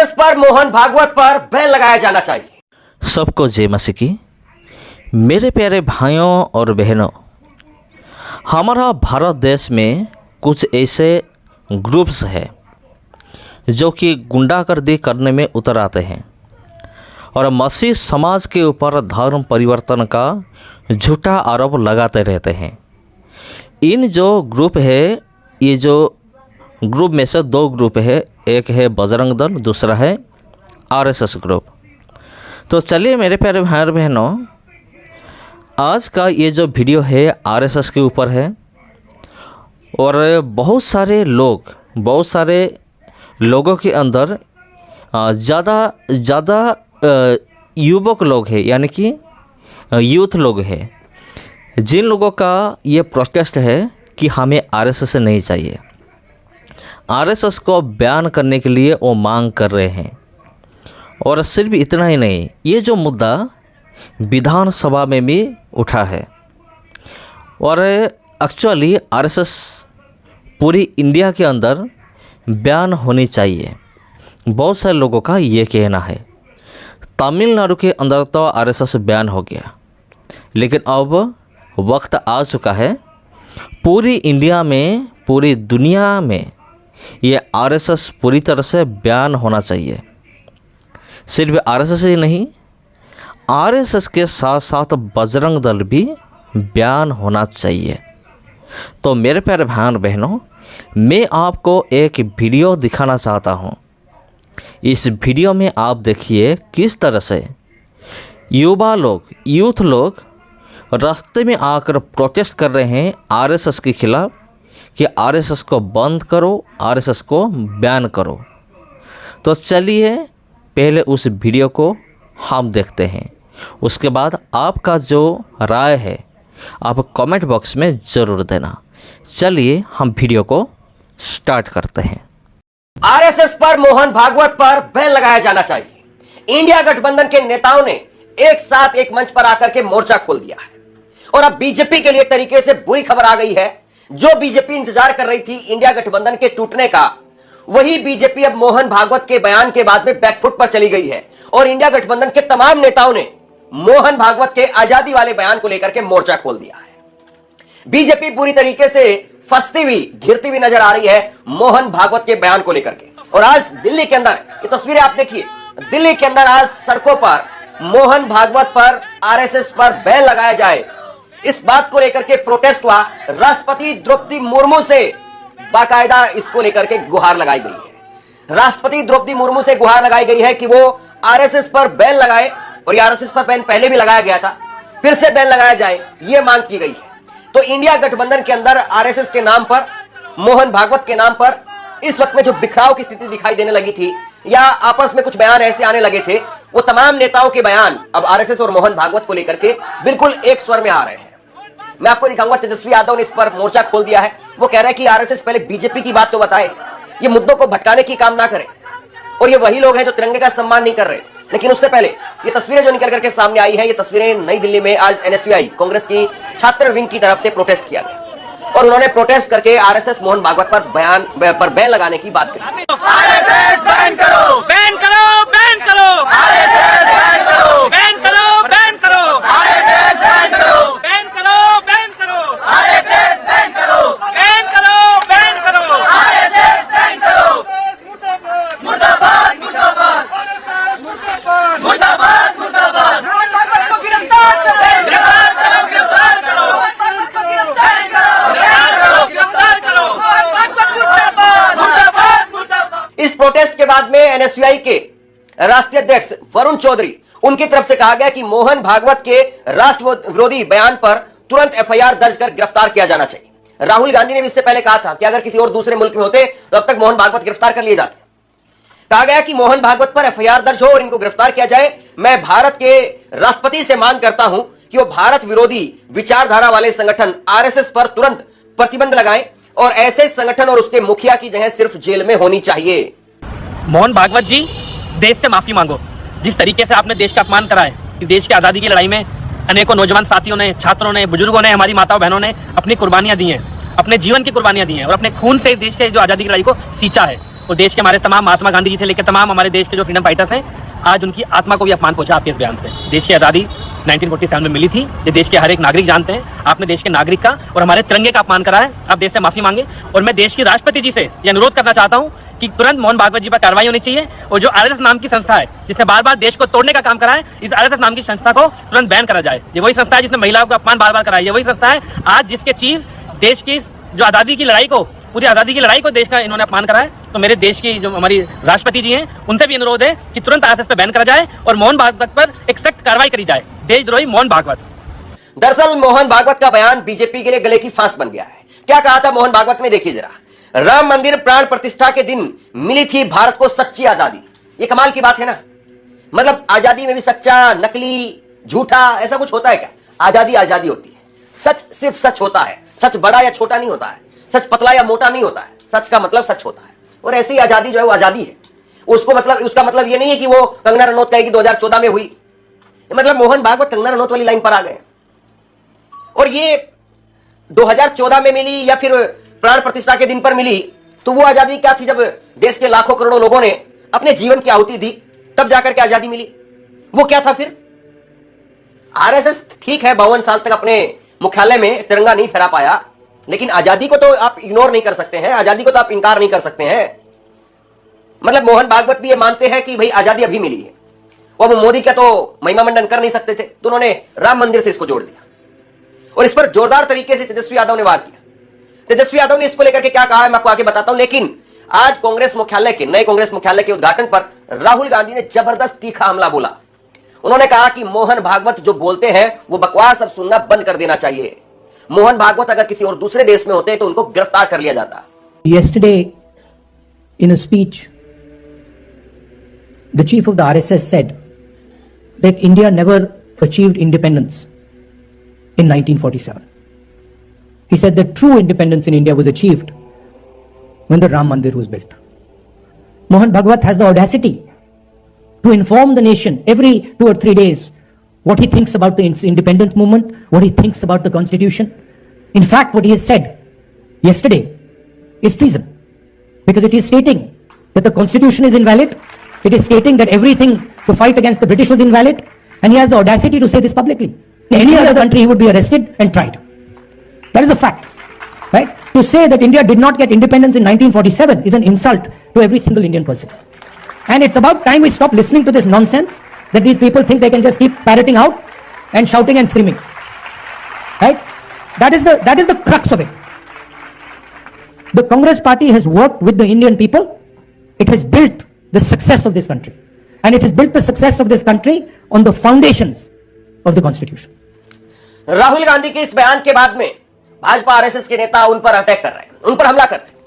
RSS पर, मोहन भागवत पर ban लगाया जाना चाहिए। सबको जय मसीह की। मेरे प्यारे भाइयों और बहनों, हमारा भारत देश में कुछ ऐसे ग्रुप्स हैं जो कि गुंडागर्दी करने में उतर आते हैं और मसीह समाज के ऊपर धर्म परिवर्तन का झूठा आरोप लगाते रहते हैं। इन जो ग्रुप है, ये जो ग्रुप में से दो ग्रुप है, एक है बजरंग दल, दूसरा है आरएसएस ग्रुप। तो चलिए मेरे प्यारे भाई और बहनों, आज का ये जो वीडियो है आरएसएस के ऊपर है और बहुत सारे लोगों के अंदर ज़्यादा युवक लोग हैं, यानी कि यूथ लोग हैं, जिन लोगों का ये प्रोटेस्ट है कि हमें आरएसएस नहीं चाहिए। आरएसएस को बैन करने के लिए वो मांग कर रहे हैं। और सिर्फ इतना ही नहीं, ये जो मुद्दा विधानसभा में भी उठा है और एक्चुअली आरएसएस पूरी इंडिया के अंदर बैन होनी चाहिए। बहुत सारे लोगों का ये कहना है। तमिलनाडु के अंदर तो आरएसएस बैन हो गया, लेकिन अब वक्त आ चुका है पूरी इंडिया में, पूरी दुनिया में ये आरएसएस पूरी तरह से बैन होना चाहिए। सिर्फ आरएसएस ही नहीं, आरएसएस के साथ साथ बजरंग दल भी बैन होना चाहिए। तो मेरे प्यारे भाई और बहनों, मैं आपको एक वीडियो दिखाना चाहता हूँ। इस वीडियो में आप देखिए किस तरह से यूथ लोग रास्ते में आकर प्रोटेस्ट कर रहे हैं आरएसएस के खिलाफ कि आरएसएस को बंद करो, आरएसएस को बैन करो। तो चलिए पहले उस वीडियो को हम देखते हैं, उसके बाद आपका जो राय है आप कमेंट बॉक्स में ज़रूर देना। चलिए हम वीडियो को स्टार्ट करते हैं। आरएसएस पर, मोहन भागवत पर बैन लगाया जाना चाहिए। इंडिया गठबंधन के नेताओं ने एक साथ एक मंच पर आकर के मोर्चा खोल दिया है और अब बीजेपी के लिए तरीके से बुरी खबर आ गई है। जो बीजेपी इंतजार कर रही थी इंडिया गठबंधन के टूटने का, वही बीजेपी अब मोहन भागवत के बयान के बाद में बैकफुट पर चली गई है और इंडिया गठबंधन के तमाम नेताओं ने मोहन भागवत के आजादी वाले बयान को लेकर के मोर्चा खोल दिया है। बीजेपी पूरी तरीके से फंसती हुई, घिरती हुई नजर आ रही है मोहन भागवत के बयान को लेकर के। और आज दिल्ली के अंदर ये तस्वीरें आप देखिए, दिल्ली के अंदर आज सड़कों पर मोहन भागवत पर, आरएसएस पर बैन लगाया जाए, इस बात को लेकर के प्रोटेस्ट हुआ। राष्ट्रपति द्रौपदी मुर्मू से बाकायदा इसको लेकर के गुहार लगाई गई है। राष्ट्रपति द्रौपदी मुर्मू से गुहार लगाई गई है कि वो आरएसएस पर बैन लगाए, और ये आरएसएस पर बैन पहले भी लगाया गया था, फिर से बैन लगाया जाए, ये मांग की गई है। तो इंडिया गठबंधन के अंदर आरएसएस के नाम पर, मोहन भागवत के नाम पर इस वक्त में जो बिखराव की स्थिति दिखाई देने लगी थी या आपस में कुछ बयान ऐसे आने लगे थे, वो तमाम नेताओं के बयान अब आरएसएस और मोहन भागवत को लेकर के बिल्कुल एक स्वर में आ रहे हैं। मैं आपको दिखाऊंगा, तेजस्वी यादव ने इस पर मोर्चा खोल दिया है। वो कह रहे हैं कि आरएसएस पहले बीजेपी की बात तो बताए, ये मुद्दों को भटकाने की काम ना करे। और ये वही लोग हैं जो तिरंगे का सम्मान नहीं कर रहे। लेकिन उससे पहले ये तस्वीरें जो निकल करके सामने आई हैं, ये तस्वीरें नई दिल्ली में आज एनएसयूआई कांग्रेस की छात्र विंग की तरफ से प्रोटेस्ट किया गया और उन्होंने प्रोटेस्ट करके आरएसएस मोहन भागवत पर बैन लगाने की बात करी। आरएसएस बैन करो, बैन करो, बैन करो, आरएसएस बैन करो, बैन करो, बैन करो, आरएसएस बैन करो, बैन करो, बैन करो, आरएसएस बैन करो, बैन करो, बैन करो, आरएसएस बैन करो। मुर्दाबाद, मुर्दाबाद, मुर्दाबाद, मुर्दाबाद, गिरफ्तार करो, गिरफ्तार करो, गिरफ्तार करो, बैन करो, बैन करो, गिरफ्तार करो, मुर्दाबाद, मुर्दाबाद। इस प्रोटेस्ट के बाद में एनएसयूआई के राष्ट्रीय अध्यक्ष वरुण चौधरी, उनकी तरफ से कहा गया कि मोहन भागवत के राष्ट्र विरोधी बयान पर तुरंत एफआईआर दर्ज कर गिरफ्तार किया जाना चाहिए। राहुल गांधी ने भी इससे पहले कहा था कि अगर किसी और दूसरे मुल्क में होते तो अब तक मोहन भागवत गिरफ्तार कर लिए जाते। कहा गया कि मोहन भागवत पर एफआईआर दर्ज हो और इनको गिरफ्तार किया जाए। मैं भारत के राष्ट्रपति से मांग करता हूं कि वो भारत विरोधी विचारधारा वाले संगठन आरएसएस पर तुरंत प्रतिबंध लगाएं और ऐसे संगठन और उसके मुखिया की जगह सिर्फ जेल में होनी चाहिए। मोहन भागवत जी, देश से माफी मांगो। जिस तरीके से आपने देश का अपमान करा है, इस देश की आजादी की लड़ाई में अनेकों नौजवान साथियों ने, छात्रों ने, बुजुर्गों ने, हमारी माताओं बहनों ने अपनी कुर्बानियां दी हैं, अपने जीवन की कुर्बानियां दी हैं और अपने खून से देश के जो आजादी की लड़ाई को सींचा है। और देश के हमारे तमाम महात्मा गांधी जी से लेकर तमाम हमारे देश के जो फ्रीडम फाइटर्स हैं, आज उनकी आत्मा को भी अपमान पहुंचा आपके इस बयान से। देश की आज़ादी 1947 में मिली थी, ये देश के हर एक नागरिक जानते हैं। आपने देश के नागरिक का और हमारे तिरंगे का अपमान करा है, आप देश से माफी मांगे। और मैं देश के राष्ट्रपति जी से ये अनुरोध करना चाहता हूं कि तुरंत मोहन भागवत जी पर कार्रवाई होनी चाहिए, और जो आरएसएस नाम की संस्था है जिसने बार बार देश को तोड़ने का काम करा है, इस आरएसएस नाम की संस्था को तुरंत बैन करा जाए। ये वही संस्था है जिसने महिलाओं का अपमान बार बार कराया, ये वही संस्था है आज जिसके चीफ देश की जो आज़ादी की लड़ाई को, पूरी आज़ादी की लड़ाई को देश का इन्होंने अपमान करा है। तो मेरे देश की जो हमारी राष्ट्रपति जी हैं उनसे भी अनुरोध है कि तुरंत आरएसएस पर बैन करा जाए और मोहन भागवत पर एक सख्त कार्रवाई करी जाए। देशद्रोही मोहन भागवत। दरअसल मोहन भागवत का बयान बीजेपी के लिए गले की फांस बन गया है। क्या कहा था मोहन भागवत ने, देखिए जरा। राम मंदिर प्राण प्रतिष्ठा के दिन मिली थी भारत को सच्ची आजादी। ये कमाल की बात है ना। मतलब आजादी में भी सच्चा, नकली, झूठा ऐसा कुछ होता है क्या? आजादी आजादी होती है, सच सिर्फ सच होता है। सच बड़ा या छोटा नहीं होता है, सच पतला या मोटा नहीं होता है, सच का मतलब सच होता है। और ऐसी आजादी जो है वो आजादी है। उसको मतलब, उसका मतलब ये नहीं है कि वो कंगना रनौत कहेगी 2014 में हुई। मतलब मोहन भागवत कंगना रनौत वाली लाइन पर आ गए। और ये 2014 में मिली या फिर प्राण प्रतिष्ठा के दिन पर मिली, तो वो आजादी क्या थी? जब देश के लाखों करोड़ों लोगों ने अपने जीवन की आहुति दी, तब जाकर के आजादी मिली। वो क्या था फिर? आरएसएस ठीक है 52 साल तक अपने मुख्यालय में तिरंगा नहीं फहरा पाया, लेकिन आजादी को तो आप इग्नोर नहीं कर सकते हैं, आजादी को तो आप इंकार नहीं कर सकते हैं। मतलब मोहन भागवत भी ये मानते हैं कि भाई आजादी अभी मिली है, और मोदी का तो महिमा मंडन कर नहीं सकते थे, तो उन्होंने राम मंदिर से इसको जोड़ दिया। और इस पर जोरदार तरीके से तेजस्वी यादव ने वार किया। तेजस्वी यादव ने इसको लेकर के क्या कहा है मैं आपको आगे बताता हूं। लेकिन आज कांग्रेस मुख्यालय के, नए कांग्रेस मुख्यालय के उद्घाटन पर राहुल गांधी ने जबरदस्त तीखा हमला बोला। उन्होंने कहा कि मोहन भागवत जो बोलते हैं वो बकवास अब सुनना बंद कर देना चाहिए। मोहन भागवत अगर किसी और दूसरे देश में होते तो उनको गिरफ्तार कर लिया जाता। Yesterday, in a speech, the chief of the RSS said that India never achieved independence in 1947. He said that true independence in India was achieved when the Ram Mandir was built. Mohan Bhagwat has the audacity to inform the nation every 2 or 3 days what he thinks about the independence movement, what he thinks about the constitution. In fact, what he has said yesterday is treason, because it is stating that the constitution is invalid, it is stating that everything to fight against the British was invalid, and he has the audacity to say this publicly. In any other country he would be arrested and tried. That is the fact, right? To say that India did not get independence in 1947 is an insult to every single Indian person. And it's about time we stop listening to this nonsense that these people think they can just keep parroting out and shouting and screaming, right? That is the crux of it. The Congress party has worked with the Indian people. It has built the success of this country, and it has built the success of this country on the foundations of the constitution. Rahul Gandhi के इस बयान के बाद में Bhajpa RSS के नेता उन पर अटैक कर रहे हैं, उन पर हमला कर रहे हैं।